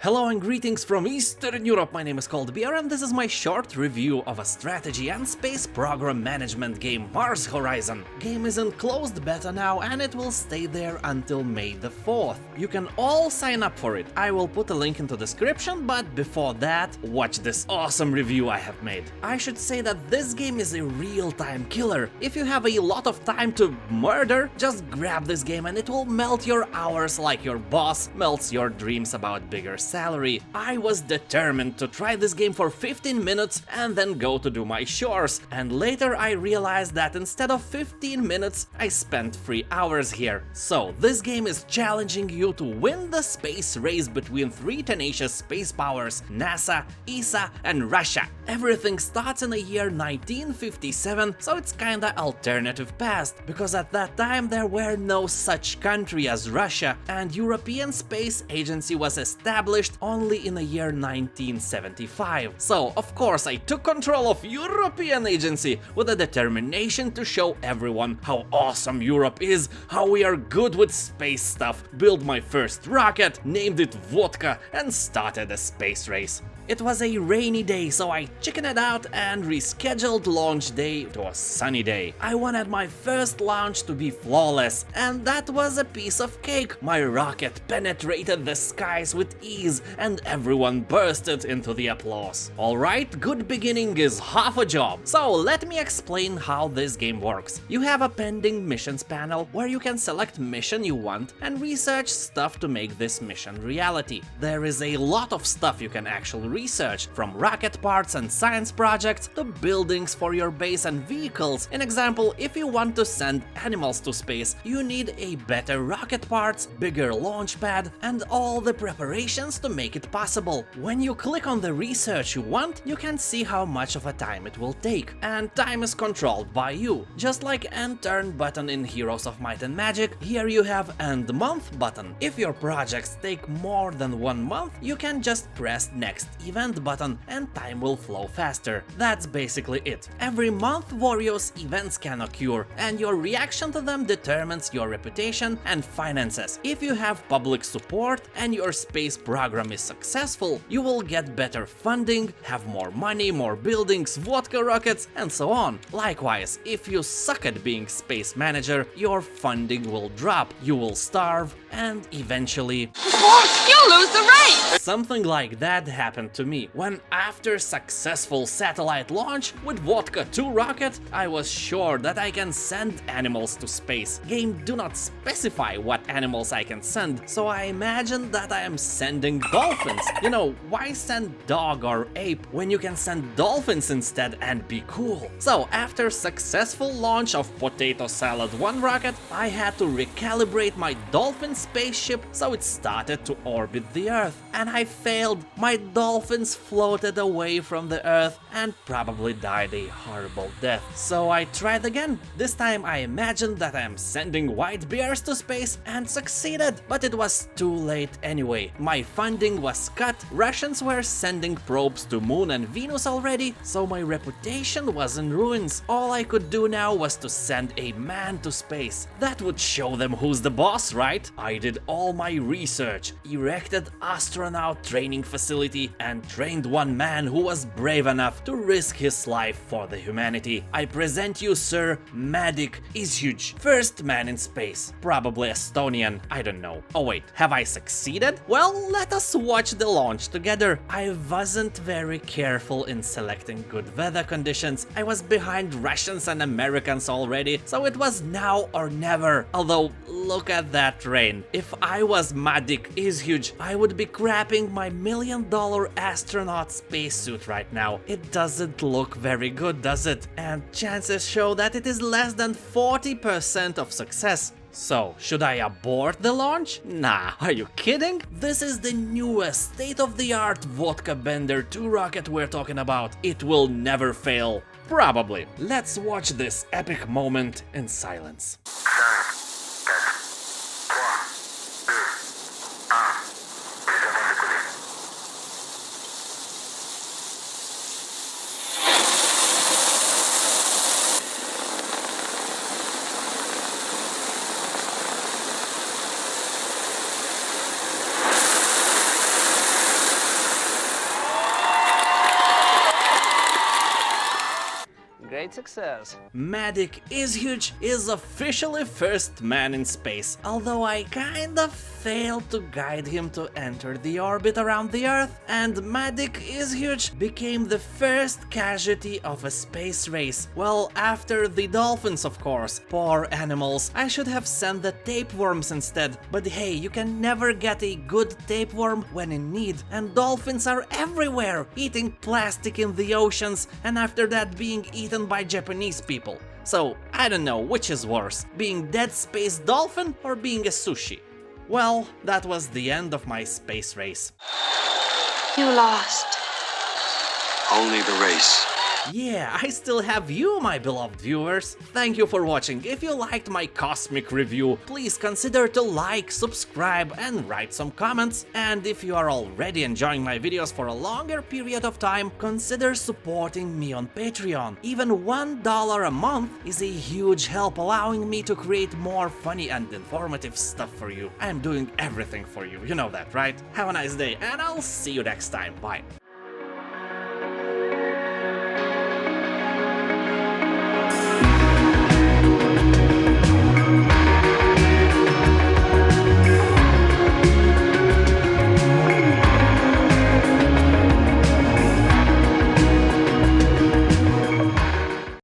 Hello and greetings from Eastern Europe, my name is Daan Debie and this is my short review of a strategy and space program management game Mars Horizon. Game is in closed beta now and it will stay there until May the 4th. You can all sign up for it, I will put a link in the description, but before that, watch this awesome review I have made. I should say that this game is a real-time killer. If you have a lot of time to murder, just grab this game and it will melt your hours like your boss melts your dreams about bigger salary. I was determined to try this game for 15 minutes and then go to do my chores, and later I realized that instead of 15 minutes I spent 3 hours here. So this game is challenging you to win the space race between 3 tenacious space powers, NASA, ESA and Russia. Everything starts in the year 1957, so it's kinda alternative past, because at that time there were no such country as Russia and European Space Agency was established only in the year 1975. So, of course, I took control of European Agency with a determination to show everyone how awesome Europe is, how we are good with space stuff, built my first rocket, named it Vodka, and started a space race. It was a rainy day, so I chickened it out and rescheduled launch day to a sunny day. I wanted my first launch to be flawless, and that was a piece of cake. My rocket penetrated the skies with ease, and everyone bursted into the applause. Alright, good beginning is half a job, so let me explain how this game works. You have a pending missions panel where you can select mission you want and research stuff to make this mission reality. There is a lot of stuff you can actually research, from rocket parts and science projects to buildings for your base and vehicles. In example, if you want to send animals to space, you need a better rocket parts, bigger launch pad, and all the preparations to make it possible. When you click on the research you want, you can see how much of a time it will take, and time is controlled by you. Just like end turn button in Heroes of Might and Magic, here you have end month button. If your projects take more than 1 month, you can just press next event button and time will flow faster. That's basically it. Every month various events can occur and your reaction to them determines your reputation and finances. If you have public support and your space program is successful, you will get better funding, have more money, more buildings, vodka rockets, and so on. Likewise, if you suck at being space manager, your funding will drop, you will starve, and eventually you'll lose the race! Something like that happened to me when, after successful satellite launch with Vodka 2 rocket, I was sure that I can send animals to space. Game do not specify what animals I can send, so I imagined that I am sending dolphins. You know, why send dog or ape when you can send dolphins instead and be cool? So after successful launch of Potato Salad 1 rocket, I had to recalibrate my dolphin spaceship so it started to orbit the Earth, and I failed. My dolphins floated away from the Earth and probably died a horrible death. So I tried again. This time I imagined that I am sending white bears to space and succeeded, but it was too late anyway. My funding was cut, Russians were sending probes to Moon and Venus already, so my reputation was in ruins. All I could do now was to send a man to space. That would show them who's the boss, right? I did all my research, erected astronaut training facility and trained one man who was brave enough to risk his life for the humanity. I present you Sir Madik Ishuj, first man in space, probably Estonian, I don't know. Oh wait, have I succeeded? Well, let us watch the launch together. I wasn't very careful in selecting good weather conditions. I was behind Russians and Americans already, so it was now or never. Although, look at that rain. If I was Madik Ishuj, I would be crapping my $1 million astronaut spacesuit right now. It doesn't look very good, does it? And chances show that it is less than 40% of success. So, should I abort the launch? Nah, are you kidding? This is the newest state-of-the-art Vodka Bender 2 rocket we're talking about. It will never fail. Probably. Let's watch this epic moment in silence. great success. Madik is huge is officially first man in space, although I kinda failed to guide him to enter the orbit around the Earth, and Madik is huge became the first casualty of a space race. Well, after the dolphins, of course. Poor animals. I should have sent the tapeworms instead, but hey, you can never get a good tapeworm when in need, and dolphins are everywhere, eating plastic in the oceans, and after that being eaten by Japanese people. So, I don't know which is worse, being dead space dolphin or being a sushi. Well, that was the end of my space race. You lost. Only the race. Yeah, I still have you, my beloved viewers. Thank you for watching. If you liked my cosmic review, please consider to like, subscribe and write some comments. And if you are already enjoying my videos for a longer period of time, consider supporting me on Patreon. Even $1 a month is a huge help, allowing me to create more funny and informative stuff for you. I'm doing everything for you, you know that, right? Have a nice day and I'll see you next time. Bye.